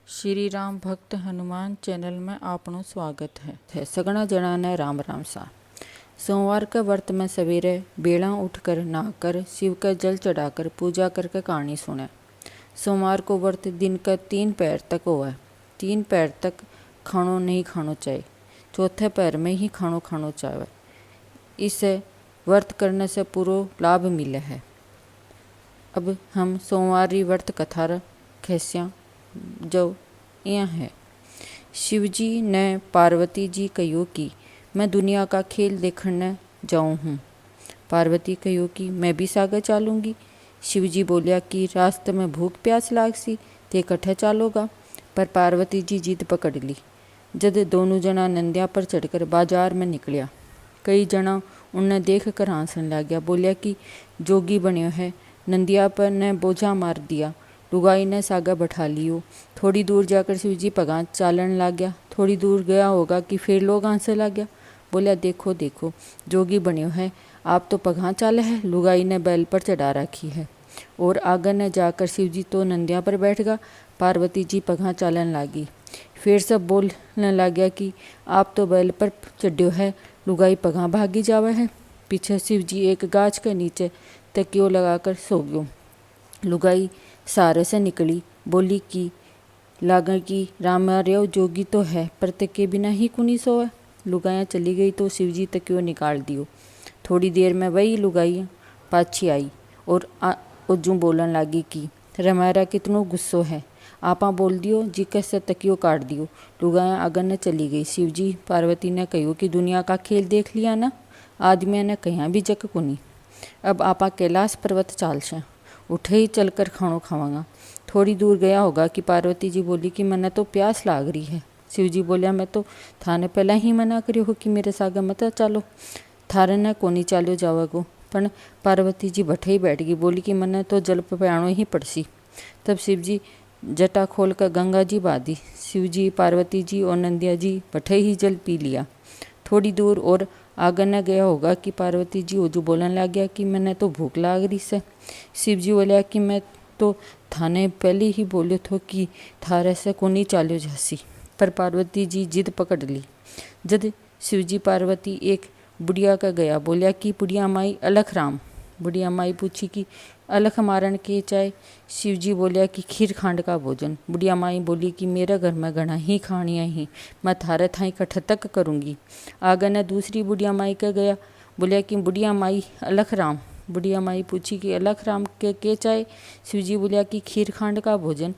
श्री राम भक्त हनुमान चैनल में आपनो स्वागत है। सगना जना ने राम राम सा। सोमवार के व्रत में सवेरे बेड़ा उठकर नहाकर शिव का जल चढ़ाकर पूजा करके कहानी सुने। सोमवार को व्रत दिन का 3 पैर तक होवे। 3 पैर तक खानो नहीं खानो चाहिए, चौथे पैर में ही खानो चाहिए। इससे व्रत करने से पूरा लाभ मिले है। अब हम सोमवारी व्रत कथा खेस्या जो यह है। शिवजी ने पार्वती जी कहो कि मैं दुनिया का खेल देखने जाऊं हूँ। पार्वती कहो कि मैं भी सागर चालूंगी। शिवजी बोलिया कि रास्ते में भूख प्यास लागसी ते कट्ठे चालोगा। पर पार्वती जी जिद पकड़ ली। जद दोनों जना नंदिया पर चढ़कर बाजार में निकलिया। कई जना उन्हें देख कर हंसन लग गया। बोलिया कि जोगी बन्यो है, नंदिया पर ने बोझा मार दिया। लुगाई ने सागा बैठा लियो। थोड़ी दूर जाकर शिवजी पगा चालन लग गया। थोड़ी दूर गया होगा कि फिर लोग हंसने लग गया। बोलिया देखो देखो जोगी बन्यो है, आप तो पगा चाले है, लुगाई ने बैल पर चढ़ा रखी है। और आगे ने जाकर शिवजी तो नंदिया पर बैठ गया। पार्वती जी पगा चालन लगी। फिर सब बोलने लग गया कि आप तो बैल पर चढ़्यो है, लुगाई पगा भागी जावे है। पीछे शिवजी एक गाछ के नीचे तकियो लगाकर सो गयो। लुगाई सारे से निकली, बोली कि लागा कि रामार्यो जोगी तो है पर तके बिना ही कुनी सोए। लुगाइयाँ चली गई तो शिवजी तकियो निकाल दियो। थोड़ी देर में वही लुगाई पाछी आई और उज्जू बोलन लगी कि रमारा कितनो गुस्सो है, आपा बोल दियो जी कैसे तकियो काट दियो। लुगाइयाँ अगन ने चली गई। शिवजी पार्वती ने कहो कि दुनिया का खेल देख लिया ना, आदमिया ने कहीं भी जक कुनी। अब आपा कैलाश पर्वत चाल से उठे ही चलकर खानो खावांगा। थोड़ी दूर गया होगा कि पार्वती जी बोली कि मने तो प्यास लाग रही है। शिवजी बोलिया मैं तो थाने पहला ही मना करियो हो कि मेरे सागे मत चालो, थारे ने कोनी चालो जावेगो। पर पार्वती जी बठे ही बैठ गई। बोली कि मने तो जल प्याणो ही पड़सी। तब शिवजी जटा खोल कर गंगा जी बाधी। शिवजी पार्वती जी और नंदिया जी बठे ही जल पी लिया। थोड़ी दूर और आगे न गया होगा कि पार्वती जी ओजू बोलने लग गया कि मैंने तो भूख लाग रही से। शिवजी बोलिया कि मैं तो थाने पहले ही बोलियो थो कि थारे से कोनी चाल्यो जासी। पर पार्वती जी जिद पकड़ ली। जद शिवजी पार्वती एक बुढ़िया का गया। बोलिया कि बुढ़िया माई अलख राम। बुढ़िया माई पूछी कि अलख मारन के चाहे। शिवजी बोलिया कि खीर खांड का भोजन। बुढ़िया माई बोली कि मेरे घर में घना ही खानिया ही, मैं थारे थाई कठ तक करूँगी। आगे ने दूसरी बुढ़िया माई का गया। बोलिया कि बुढ़िया माई अलख राम। बुढ़िया माई पूछी कि अलख राम के चाहे। शिवजी बोलिया कि खीर खांड का भोजन।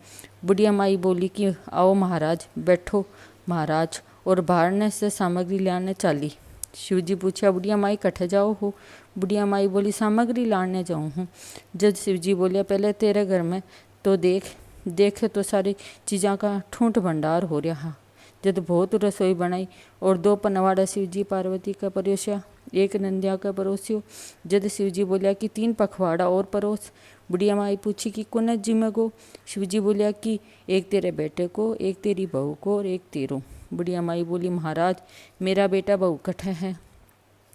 बुढ़िया माई बोली कि आओ महाराज बैठो महाराज, और बाहर से सामग्री लाने चाली। शिवजी पूछा बुढ़िया माई कठे जाओ हो। बुढ़िया माई बोली सामग्री लाने जाऊँ हूँ। जब शिवजी बोलिया पहले तेरे घर में तो देख तो सारी चीज़ों का ठूंठ भंडार हो रहा। जब बहुत रसोई बनाई और 2 पनवाड़ा शिवजी पार्वती का परोसिया, 1 नंदिया का परोसियो। जब शिवजी बोलिया कि 3 पखवाड़ा और परोस। बुढ़िया माई पूछी कि कुने जिम्मे गो। शिवजी बोलिया कि एक तेरे बेटे को, एक तेरी बहू को और एक तेरो। बुढ़िया माई बोली महाराज मेरा बेटा बहू कठे है।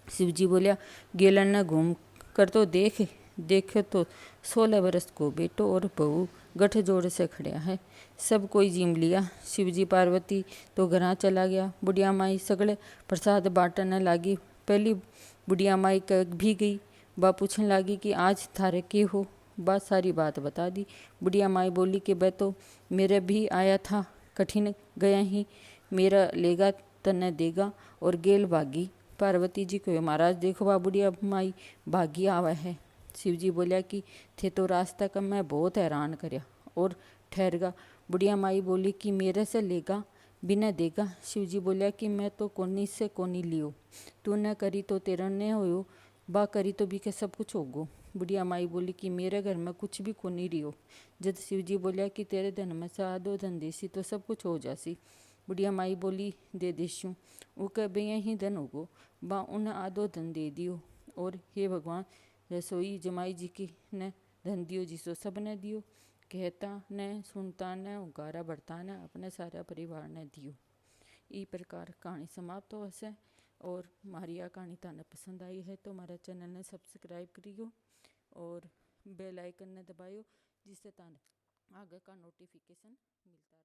शिवजी बोलिया गेलन ने घूम कर तो देख तो 16 बरस को बेटो और बहू गठ जोड़ से खड़िया है। सब कोई जिम लिया। शिवजी पार्वती तो घर चला गया। बुढ़िया माई सगले प्रसाद बांटने लागी। पहली बुढ़िया माई भी गई। बा पूछने लगी कि आज थारे के हो। बा सारी बात बता दी। बुढ़िया माई बोली कि बे तो मेरे भी आया था, कठिन गया ही, मेरा लेगा तने देगा और गेल भागी। पार्वती जी को महाराज देखो बा बुढ़िया माई भागी आवा है। शिवजी बोलिया कि थे तो रास्ता का मैं बहुत हैरान करया और ठहर गा। बुढ़िया माई बोली कि मेरे से लेगा बिना देगा। शिवजी बोलिया कि मैं तो कोनी से कोनी लियो, तूने करी तो तेरा ने होयो, बा करी तो भी के सब कुछ होगो। बुढ़िया माई बोली कि मेरे घर में कुछ भी कोनी रियो। जब शिवजी बोलिया कि तेरे धन में से आधो धन देसी तो सब कुछ हो जासी। बुढ़िया माई बोली दे देशूँ। वो कह भैया ही धन होगो। बा उन्हें आधो धन दे दियो और हे भगवान रसोई जमाई जी की ने धन दियो जिसो सब ने दियो। कहता ने सुनता ने उगारा बढ़ता ने अपने सारा परिवार ने दियो। ई प्रकार कहानी समाप्त हो से। और हमारी यह कहानी थाने पसंद आई है तो हमारे चैनल ने सब्सक्राइब करियो और बेल आइकन ने दबायो, जिससे थाने आगे का नोटिफिकेशन मिलता है।